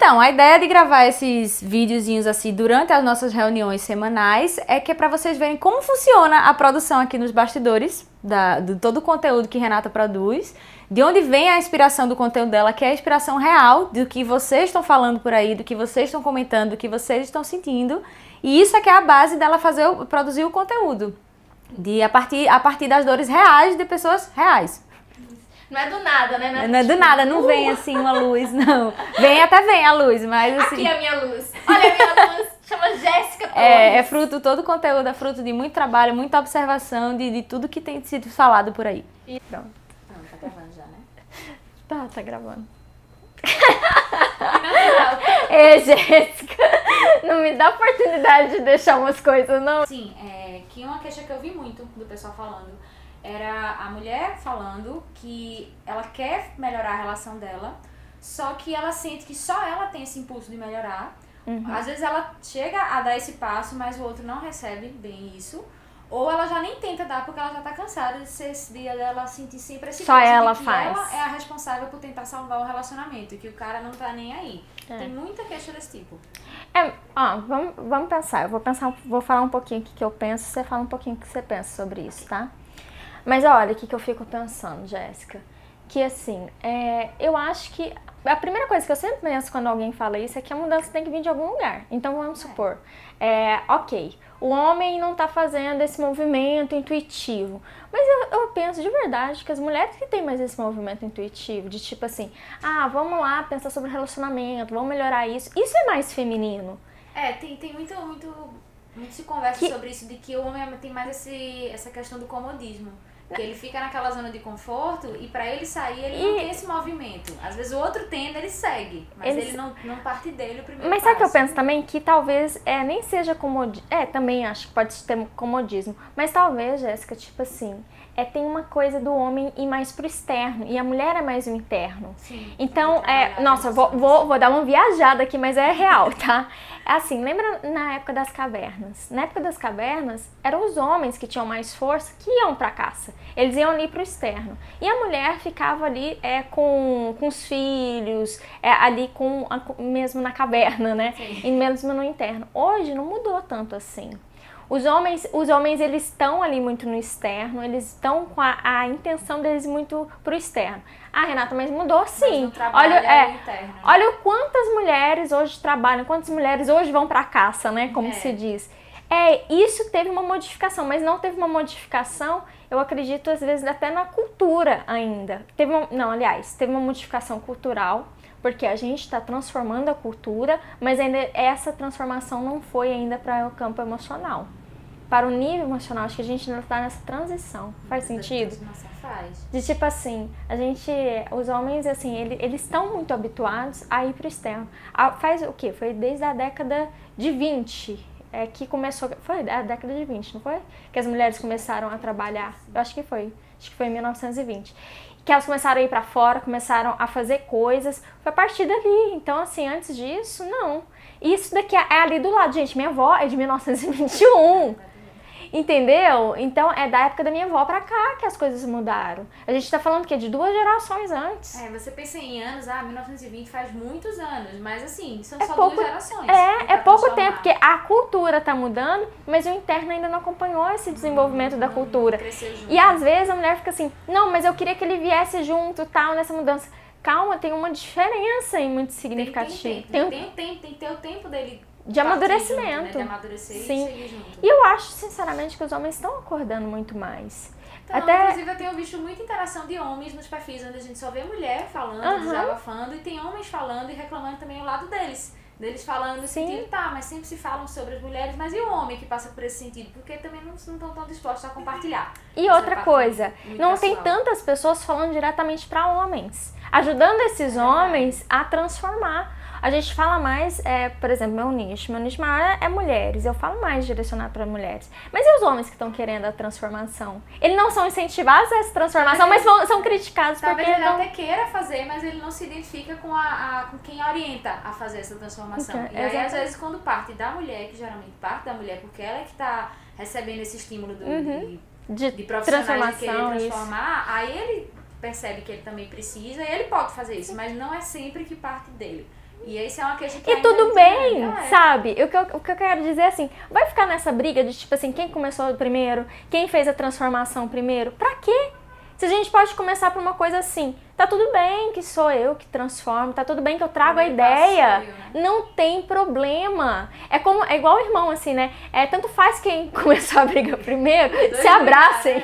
Então, a ideia de gravar esses videozinhos assim durante as nossas reuniões semanais é que é para vocês verem como funciona a produção aqui nos bastidores, de todo o conteúdo que Renata produz, de onde vem a inspiração do conteúdo dela, que é a inspiração real do que vocês estão falando por aí, do que vocês estão comentando, do que vocês estão sentindo. E isso é que é a base dela produzir o conteúdo, a partir das dores reais de pessoas reais. Não é do nada, né? Não é do nada, não vem assim uma luz, não. Vem a luz, mas assim... Aqui é a minha luz. Olha a minha luz. Chama Jéssica Torres. É fruto, todo o conteúdo é fruto de muito trabalho, muita observação de tudo que tem sido falado por aí. E pronto. Não, tá gravando já, né? Tá gravando. Ei, Jéssica, não me dá oportunidade de deixar umas coisas, não? Sim, que uma queixa que eu vi muito do pessoal falando era a mulher falando que ela quer melhorar a relação dela, só que ela sente que só ela tem esse impulso de melhorar. Às vezes ela chega a dar esse passo, mas o outro não recebe bem isso. Ou ela já nem tenta dar porque ela já tá cansada de ser esse dia dela sentir sempre esse só peso ela de que faz. ela é a responsável por tentar salvar o relacionamento e que o cara não tá nem aí. Tem muita queixa desse tipo. Vamos pensar. Vou falar um pouquinho o que eu penso, você fala um pouquinho o que você pensa sobre isso, tá? Mas olha, o que eu fico pensando, Jéssica, que assim, eu acho que a primeira coisa que eu sempre penso quando alguém fala isso é que a mudança tem que vir de algum lugar. Então vamos supor, ok, o homem não tá fazendo esse movimento intuitivo, mas eu penso de verdade que as mulheres que têm mais esse movimento intuitivo, de tipo assim, vamos lá pensar sobre relacionamento, vamos melhorar isso é mais feminino. Tem muito se conversa sobre isso, de que o homem tem mais essa questão do comodismo. Que ele fica naquela zona de conforto e pra ele sair, ele não tem esse movimento. Às vezes o outro tendo, ele segue, mas ele não parte dele o primeiro Mas sabe o que eu penso também? Que talvez nem seja comodismo. Também acho que pode ter comodismo. Mas talvez, Jéssica, tipo assim, tem uma coisa do homem ir mais pro externo e a mulher é mais o interno. Sim, então, nossa, vou dar uma viajada aqui, mas é real, tá? Assim, lembra na época das cavernas? Na época das cavernas, eram os homens que tinham mais força que iam pra caça. Eles iam ali pro externo. E a mulher ficava ali com os filhos, ali mesmo na caverna, né? Sim. E mesmo no interno. Hoje não mudou tanto assim. Os homens eles estão ali muito no externo, eles estão com a intenção deles muito pro externo. Renata, mas mudou sim. Olha quantas mulheres hoje trabalham, quantas mulheres hoje vão pra caça, né? Como se diz. Isso teve uma modificação, mas não teve uma modificação, eu acredito, às vezes, até na cultura ainda. Teve uma modificação cultural, porque a gente está transformando a cultura, mas ainda essa transformação não foi ainda para o campo emocional. Para o nível emocional, acho que a gente ainda está nessa transição. Faz sentido? Faz. De tipo assim, os homens, assim, eles estão muito habituados a ir para o externo. Faz o quê? Foi desde a década de 20 que começou, foi a década de 20, não foi? Que as mulheres começaram a trabalhar, eu acho que foi em 1920. Que elas começaram a ir pra fora, começaram a fazer coisas, foi a partir dali. Então, assim, antes disso, não. Isso daqui é ali do lado, gente, minha avó é de 1921. Entendeu? Então, é da época da minha avó pra cá que as coisas mudaram. A gente tá falando que é de 2 gerações antes. Você pensa em anos, 1920 faz muitos anos, mas assim, são só 2 gerações. É pouco tempo, porque a cultura tá mudando, mas o interno ainda não acompanhou esse desenvolvimento da cultura. Cresceu junto. E às vezes a mulher fica assim, não, mas eu queria que ele viesse junto, tal, nessa mudança. Calma, tem uma diferença aí muito significativa. Tem que ter o tempo dele de amadurecimento. Junto, né? De amadurecer e seguir junto. E eu acho, sinceramente, que os homens estão acordando muito mais. Então, inclusive, eu tenho visto muita interação de homens nos perfis, onde a gente só vê mulher falando, desabafando, e tem homens falando e reclamando também o lado deles. Deles falando no sentido, mas sempre se falam sobre as mulheres, mas e o homem que passa por esse sentido? Porque também não estão tão dispostos a compartilhar. E outra coisa, não tem tantas pessoas falando diretamente para homens, ajudando esses homens a transformar. A gente fala mais, por exemplo, meu nicho maior é mulheres, eu falo mais direcionado para mulheres. Mas e os homens que estão querendo a transformação? Eles não são incentivados a essa transformação, mas são criticados porque... Talvez ele até queira fazer, mas ele não se identifica com quem orienta a fazer essa transformação. E aí, às vezes, quando parte da mulher, que geralmente parte da mulher, porque ela é que está recebendo esse estímulo de profissionais de querer transformar, aí ele percebe que ele também precisa e ele pode fazer isso, mas não é sempre que parte dele. E esse é uma queixa que E ainda tudo tem, bem, sabe? O que eu quero dizer é assim, vai ficar nessa briga de tipo assim, quem começou primeiro, quem fez a transformação primeiro? Pra quê? Se a gente pode começar por uma coisa assim, tá tudo bem que sou eu que transformo, tá tudo bem que eu trago a ideia, não tem problema. É igual o irmão, assim, né? Tanto faz quem começou a briga primeiro, se abracem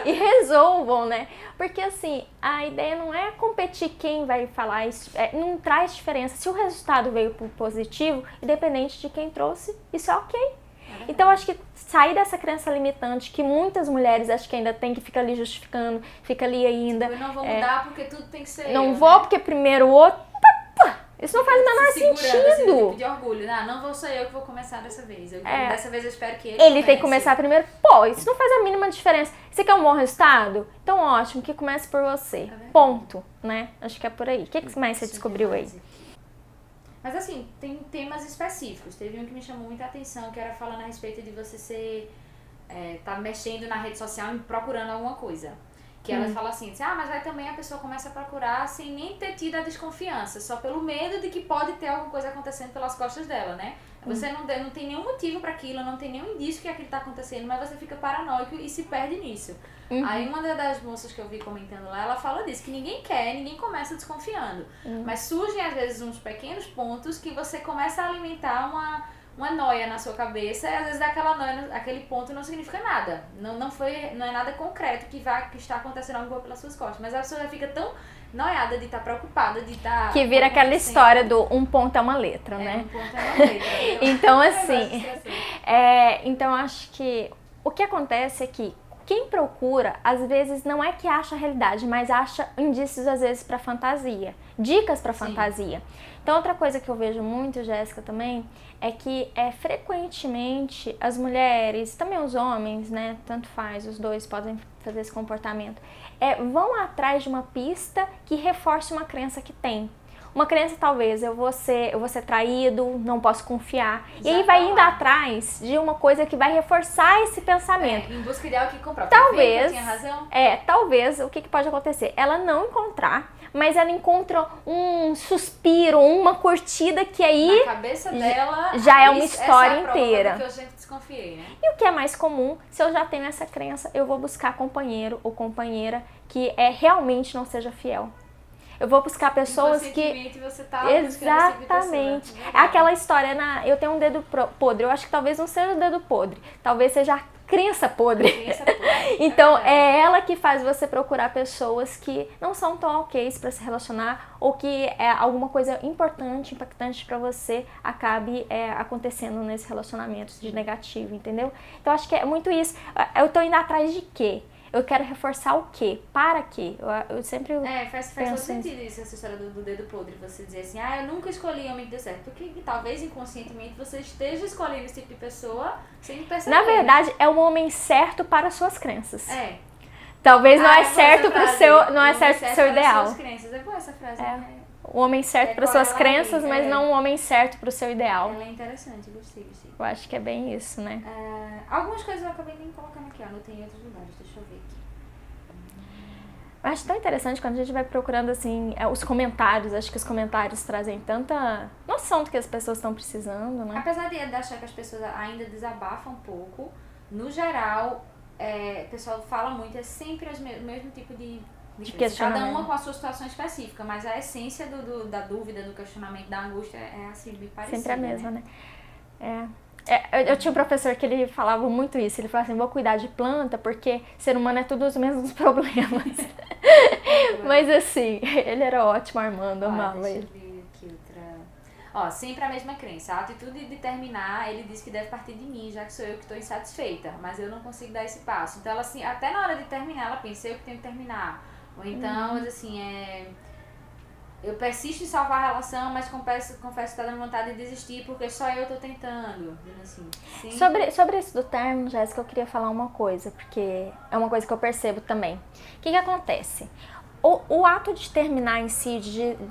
e resolvam, né? Porque assim, a ideia não é competir quem vai falar isso, não traz diferença. Se o resultado veio por positivo, independente de quem trouxe, isso é ok. Então, acho que sair dessa crença limitante que muitas mulheres acho que ainda tem que ficar ali justificando, fica ali ainda. Eu não vou mudar porque tudo tem que ser não eu, vou né? porque primeiro o outro. Isso não faz o menor sentido. Assim, tipo de orgulho. Não vou ser eu que vou começar dessa vez. Dessa vez eu espero que ele tem que começar primeiro. Pô, isso não faz a mínima diferença. Você quer um bom resultado? Então ótimo, que comece por você. Ponto, né? Acho que é por aí. O que mais você descobriu aí? Mas assim, tem temas específicos. Teve um que me chamou muita atenção, que era falando a respeito de você ser... tá mexendo na rede social e procurando alguma coisa. Que ela fala assim, mas aí também a pessoa começa a procurar sem nem ter tido a desconfiança, só pelo medo de que pode ter alguma coisa acontecendo pelas costas dela, né? Você não tem nenhum motivo para aquilo, não tem nenhum indício que aquilo tá acontecendo, mas você fica paranoico e se perde nisso. Aí uma das moças que eu vi comentando lá, ela fala disso, que ninguém começa desconfiando. Mas surgem às vezes uns pequenos pontos que você começa a alimentar uma noia na sua cabeça, e às vezes aquela noia, aquele ponto não significa nada. Não é nada concreto que está acontecendo algo pelas suas costas. Mas a pessoa já fica tão noiada de estar preocupada, de estar... Que vira aquela história do um ponto é uma letra, né? Um ponto é uma letra. Então, assim, então acho que o que acontece é que quem procura, às vezes, não é que acha a realidade, mas acha indícios, às vezes, para fantasia. Dicas para fantasia. Então, outra coisa que eu vejo muito, Jéssica, também, é que frequentemente as mulheres, também os homens, né, tanto faz, os dois podem fazer esse comportamento, vão atrás de uma pista que reforce uma crença que tem. Uma crença, talvez, eu vou ser traído, não posso confiar. E aí vai indo atrás de uma coisa que vai reforçar esse pensamento. Em busca de algo que comprar. Talvez, tinha razão. Talvez, o que pode acontecer? Ela não encontrar, mas ela encontra um suspiro, uma curtida que aí... Na cabeça dela... Já é uma história inteira. Que eu sempre desconfiei, né? E o que é mais comum, se eu já tenho essa crença, eu vou buscar companheiro ou companheira que realmente não seja fiel. Eu vou buscar pessoas que... Você tá Exatamente. É aquela história, eu tenho um dedo podre. Eu acho que talvez não seja o dedo podre. Talvez seja a crença podre. Então, é ela que faz você procurar pessoas que não são tão ok para se relacionar ou que alguma coisa importante, impactante para você acabe acontecendo nesse relacionamento de negativo, entendeu? Então, acho que é muito isso. Eu tô indo atrás de quê? Eu quero reforçar o quê? Para quê? Eu sempre faz todo sentido isso, essa história do dedo podre. Você dizer assim, eu nunca escolhi homem que deu certo. Porque talvez inconscientemente você esteja escolhendo esse tipo de pessoa sem perceber. Na verdade, é o homem certo para suas crenças. Talvez não é certo para o seu ideal. Suas crenças. É boa essa frase, né? O homem certo para suas crenças, mas não o homem certo para o seu ideal. Ela é interessante, gostei. Eu acho que é bem isso, né? Algumas coisas eu acabei nem colocando aqui, anotei em outros lugares, deixa eu ver aqui. Eu acho tão interessante quando a gente vai procurando, assim, os comentários. Acho que os comentários trazem tanta noção do que as pessoas estão precisando, né? Apesar de achar que as pessoas ainda desabafam um pouco, no geral, o pessoal fala muito, é sempre o mesmo tipo de questionamento. Cada uma com a sua situação específica, mas a essência da dúvida, do questionamento, da angústia é assim, bem parecida. Sempre a mesma, né? Eu tinha um professor que ele falava muito isso. Ele falava assim, vou cuidar de planta porque ser humano é tudo os mesmos problemas. Mas assim, ele era ótimo, Armando, amava ele. Deixa eu ver aqui outra... sempre a mesma crença. A atitude de terminar, ele diz que deve partir de mim, já que sou eu que estou insatisfeita, mas eu não consigo dar esse passo. Então ela assim, até na hora de terminar, ela pensa, eu que tenho que terminar. Ou então, assim, eu persisto em salvar a relação, mas confesso que está dando vontade de desistir porque só eu estou tentando. Assim, sobre isso do término, Jéssica, eu queria falar uma coisa, porque é uma coisa que eu percebo também. O que acontece? O ato de terminar em si,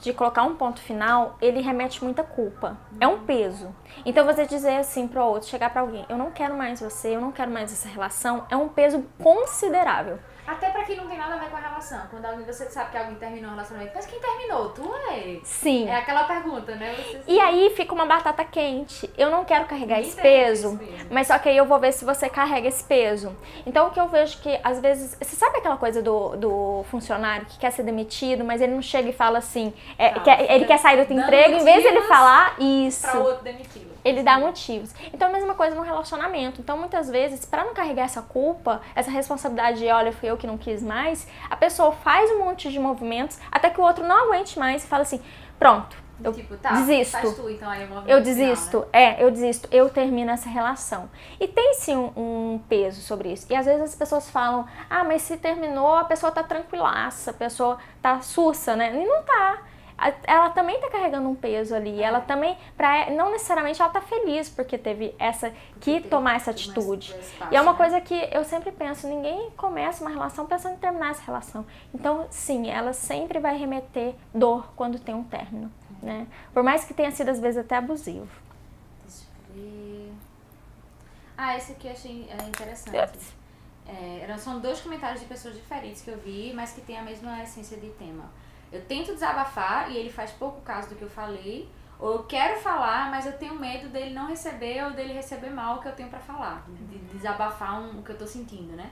de colocar um ponto final, ele remete muita culpa. É um peso. Então você dizer assim para o outro, chegar para alguém, eu não quero mais você, eu não quero mais essa relação, é um peso considerável. Até pra quem não tem nada a ver com a relação. Quando você sabe que alguém terminou um relacionamento, mas quem terminou? Tu é? Sim. É aquela pergunta, né? E aí fica uma batata quente. Eu não quero carregar esse peso, mas só que aí eu vou ver se você carrega esse peso. Então o que eu vejo que às vezes, você sabe aquela coisa do funcionário que quer ser demitido, mas ele não chega e fala assim, ele quer sair do outro emprego, em vez de ele falar isso. Pra outro demitido. Ele dá motivos. Então, a mesma coisa no relacionamento. Então, muitas vezes, para não carregar essa culpa, essa responsabilidade de, olha, fui eu que não quis mais, a pessoa faz um monte de movimentos até que o outro não aguente mais e fala assim, pronto, eu desisto. Faz tu, então, aí eu desisto, final, né? Eu desisto, eu termino essa relação. E tem sim um peso sobre isso. E às vezes as pessoas falam, mas se terminou, a pessoa tá tranquilaça, a pessoa tá sussa, né? E não tá. Ela também tá carregando um peso ali, ela também, não necessariamente ela tá feliz porque teve tomar essa atitude. E é uma coisa que eu sempre penso, ninguém começa uma relação pensando em terminar essa relação. Então, sim, ela sempre vai remeter dor quando tem um término, né? Por mais que tenha sido, às vezes, até abusivo. Deixa eu ver... esse aqui eu achei interessante. São 2 comentários de pessoas diferentes que eu vi, mas que tem a mesma essência de tema. Eu tento desabafar e ele faz pouco caso do que eu falei, ou eu quero falar, mas eu tenho medo dele não receber ou dele receber mal o que eu tenho pra falar, de desabafar o que eu tô sentindo, né?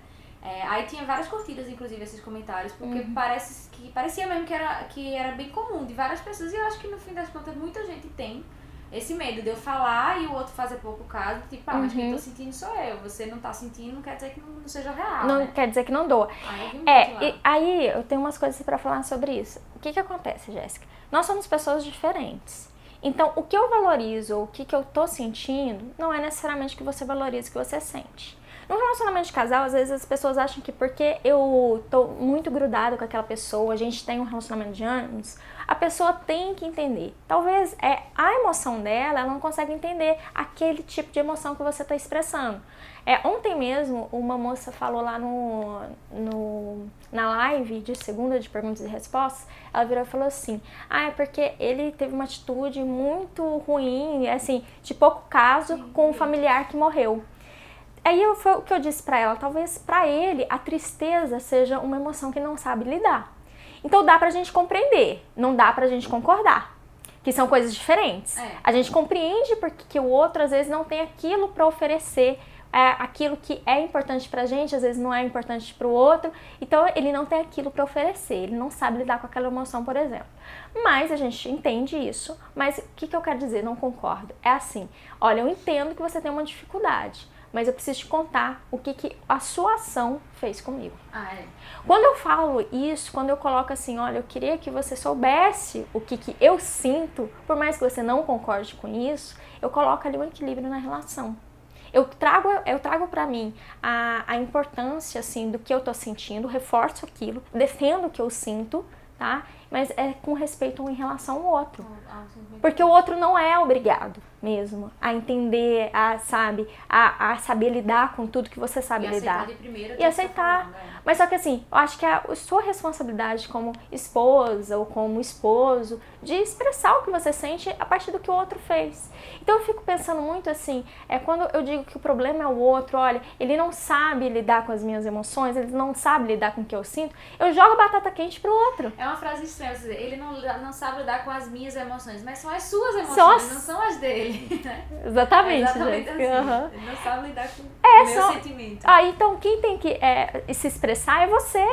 Aí tinha várias curtidas, inclusive, esses comentários, porque parecia mesmo que era bem comum de várias pessoas, e eu acho que no fim das contas muita gente tem esse medo de eu falar e o outro fazer pouco caso, tipo, mas quem tô sentindo sou eu, você não tá sentindo, não quer dizer que não seja real, não, né? Quer dizer que não doa. Aí eu tenho umas coisas pra falar sobre isso. O que acontece, Jéssica? Nós somos pessoas diferentes. Então, o que eu valorizo, o que eu tô sentindo, não é necessariamente que você valoriza o que você sente. No relacionamento de casal, às vezes as pessoas acham que porque eu tô muito grudado com aquela pessoa, a gente tem um relacionamento de anos, a pessoa tem que entender. Talvez a emoção dela, ela não consegue entender aquele tipo de emoção que você está expressando. Ontem mesmo, uma moça falou lá na live de segunda de perguntas e respostas, ela virou e falou assim, é porque ele teve uma atitude muito ruim, assim, de pouco caso, com um familiar que morreu. Aí foi o que eu disse pra ela, talvez pra ele a tristeza seja uma emoção que ele não sabe lidar. Então dá pra gente compreender, não dá pra gente concordar, que são coisas diferentes. A gente compreende porque o outro às vezes não tem aquilo pra oferecer, aquilo que é importante pra gente, às vezes não é importante pro outro, então ele não tem aquilo pra oferecer, ele não sabe lidar com aquela emoção, por exemplo. Mas a gente entende isso, mas o que eu quero dizer, não concordo? É assim, olha, eu entendo que você tem uma dificuldade, mas eu preciso te contar o que a sua ação fez comigo. Quando eu falo isso, quando eu coloco assim, olha, eu queria que você soubesse o que eu sinto, por mais que você não concorde com isso, eu coloco ali um equilíbrio na relação. Eu trago pra mim a importância, assim, do que eu tô sentindo, reforço aquilo, defendo o que eu sinto, tá? Mas é com respeito em relação ao outro. Porque o outro não é obrigado mesmo a entender, a saber lidar com tudo que você sabe lidar. E aceitar. Mas só que assim, eu acho que a sua responsabilidade como esposa ou como esposo de expressar o que você sente a partir do que o outro fez. Então eu fico pensando muito assim, quando eu digo que o problema é o outro, olha, ele não sabe lidar com as minhas emoções, ele não sabe lidar com o que eu sinto, eu jogo batata quente pro outro. É uma frase estranha, ele não sabe lidar com as minhas emoções, mas são as suas emoções, não são as dele. Exatamente, exatamente assim. Ele não sabe lidar com o meu sentimento. Então quem tem que se expressar é você.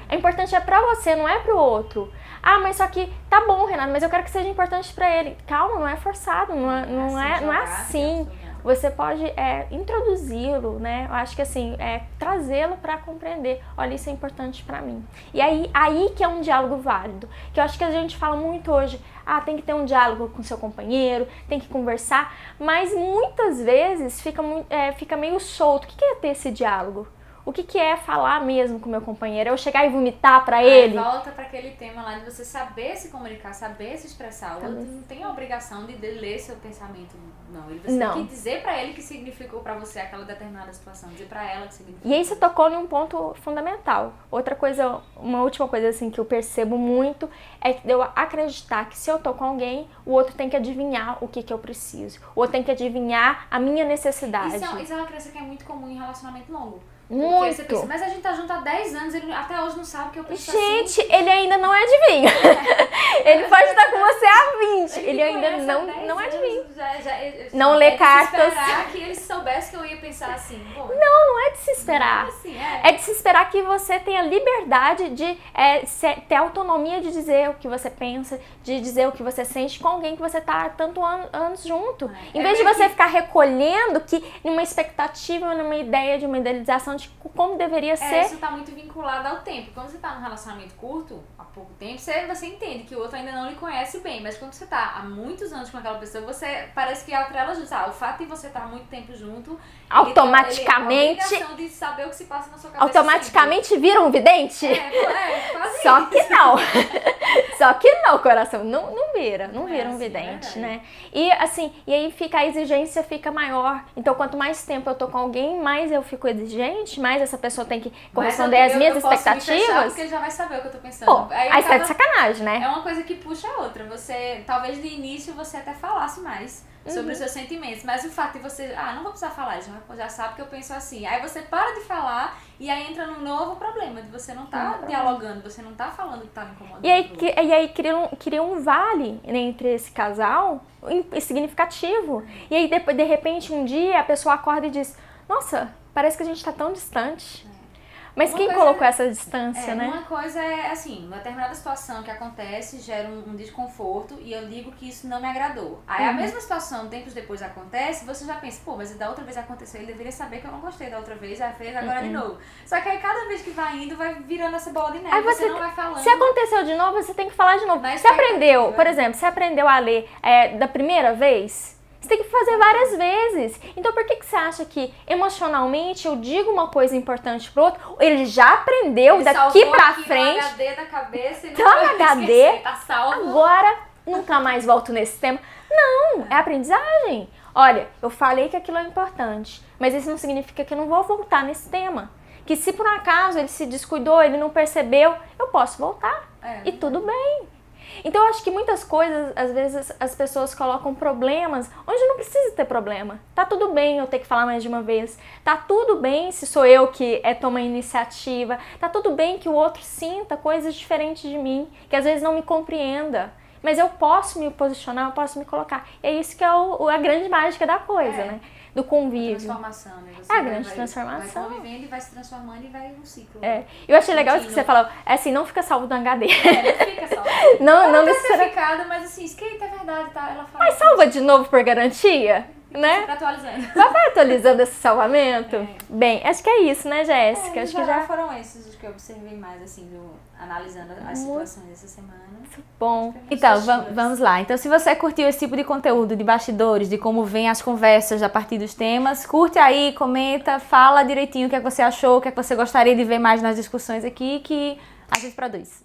É importante pra você, não é pro outro. Mas só que tá bom, Renato, mas eu quero que seja importante pra ele. Calma, não é forçado, não é assim. Você pode introduzi-lo, né? Eu acho que assim, trazê-lo para compreender. Olha, isso é importante para mim. E aí que é um diálogo válido. Que eu acho que a gente fala muito hoje, tem que ter um diálogo com seu companheiro, tem que conversar, mas muitas vezes fica meio solto. O que é ter esse diálogo? O que é falar mesmo com o meu companheiro? Eu chegar e vomitar pra ele? Volta pra aquele tema lá de você saber se comunicar, saber se expressar. O outro não tem a obrigação de ler seu pensamento, não. Você tem que dizer pra ele que significou pra você aquela determinada situação, dizer pra ela que significou. E aí você tocou em um ponto fundamental. Outra coisa, uma última coisa assim que eu percebo muito é que eu acreditar que se eu tô com alguém, o outro tem que adivinhar o que eu preciso. O outro tem que adivinhar a minha necessidade. Isso é uma crença que é muito comum em relacionamento longo. Porque você pensa, Muito. mas a gente tá junto há 10 anos, ele até hoje não sabe que eu penso Gente, assim. ele ainda não é adivinho. Ele pode estar com você há 20. Ele ainda conhece há não 10 é adivinho. anos, Não lê é de se cartas. esperar que ele soubesse que eu ia pensar assim. Pô, Não é de se esperar. assim, É de se esperar que você tenha liberdade de ter autonomia de dizer o que você pensa, de dizer o que você sente com alguém que você tá há tantos anos junto. Em vez de você ficar recolhendo que numa expectativa, numa ideia de uma idealização de como deveria ser. Isso tá muito vinculado ao tempo. Quando você tá num relacionamento curto, há pouco tempo, você entende que o outro ainda não lhe conhece bem. Mas quando você tá há muitos anos com aquela pessoa, você parece que atrela junto. O fato de você estar muito tempo junto, Automaticamente. ele tem a obrigação de saber o que se passa na sua cabeça. Automaticamente vira um vidente? Quase Só isso. que não. Só que não, coração. Não vira um assim, vidente, é né? E assim, e aí a exigência fica maior. Então, quanto mais tempo eu tô com alguém, mais eu fico exigente, mais essa pessoa tem que corresponder às minhas eu posso me fechar expectativas. porque ele já vai saber o que eu tô pensando. Pô, aí você tá de sacanagem, né? É uma coisa que puxa a outra. Você, talvez de início você até falasse mais sobre os seus sentimentos, mas o fato de você, não vou precisar falar, já sabe que eu penso assim. Aí você para de falar e aí entra num novo problema de você não tá dialogando, você não tá falando que tá me incomodando. E aí cria um vale entre esse casal significativo. E aí depois, de repente, um dia a pessoa acorda e diz: nossa, parece que a gente tá tão distante. Mas quem colocou essa distância, né? Uma coisa é assim, uma determinada situação que acontece gera um desconforto e eu digo que isso não me agradou. Aí a mesma situação, tempos depois acontece, você já pensa, pô, mas da outra vez aconteceu, ele deveria saber que eu não gostei da outra vez, aí fez agora de novo. Só que aí cada vez que vai indo, vai virando essa bola de neve, Aí você não vai falando. Se aconteceu de novo, você tem que falar de novo. Na Você aprendeu, expectativa. por exemplo, você aprendeu a ler da primeira vez? Você tem que fazer várias vezes. Então, por que você acha que emocionalmente eu digo uma coisa importante pro outro? Ele já aprendeu Ele daqui salvou pra aqui frente. no HD da cabeça e não Tá no vai HD, esquecer, tá salvo. agora nunca mais volto nesse tema. Não, é aprendizagem. Olha, eu falei que aquilo é importante, mas isso não significa que eu não vou voltar nesse tema. Que se por acaso ele se descuidou, ele não percebeu, eu posso voltar. E tudo bem. Então eu acho que muitas coisas, às vezes, as pessoas colocam problemas onde não precisa ter problema. Tá tudo bem eu ter que falar mais de uma vez. Tá tudo bem se sou eu que tomo a iniciativa. Tá tudo bem que o outro sinta coisas diferentes de mim, que às vezes não me compreenda. Mas eu posso me posicionar, eu posso me colocar. E é isso que é a grande mágica da coisa, né? Do convívio. Transformação, né? Você A grande transformação. Vai convivendo e vai se transformando e vai um ciclo. Eu achei legal isso que você falou. Assim, não fica salvo do HD. Não fica salvo. Não Pode necessariamente. ter ficado, mas assim, escrita é verdade, tá? Ela fala. Mas salva de novo por garantia, né? Sempre atualizando. Vai atualizando esse salvamento? Bem, acho que é isso, né, Jéssica? Acho que já foram esses os que eu observei mais, assim, analisando as situações dessa semana. bom. Então, vamos lá. Então, se você curtiu esse tipo de conteúdo de bastidores, de como vem as conversas a partir dos temas, curte aí, comenta, fala direitinho o que é que você achou, o que é que você gostaria de ver mais nas discussões aqui, que a gente produz.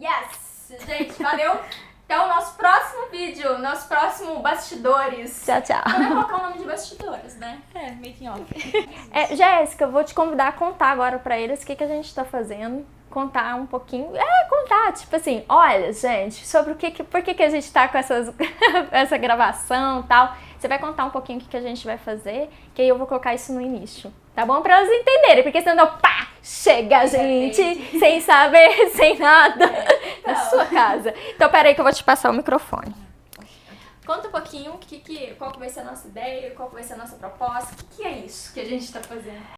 Yes! Gente, valeu! Até o nosso próximo vídeo, nosso próximo Bastidores. Tchau, tchau. Vamos colocar o nome de Bastidores, né? Making off. Jéssica, eu vou te convidar a contar agora pra eles o que a gente tá fazendo. Contar um pouquinho. Contar, tipo assim, olha, gente, sobre por que a gente tá com essa gravação e tal. Você vai contar um pouquinho o que a gente vai fazer, que aí eu vou colocar isso no início. Tá bom? Pra elas entenderem, porque senão, pá, chega a gente sem saber, sem nada, na sua casa. Então, peraí que eu vou te passar o microfone. Conta um pouquinho qual que vai ser a nossa ideia, qual que vai ser a nossa proposta, o que é isso que a gente tá fazendo.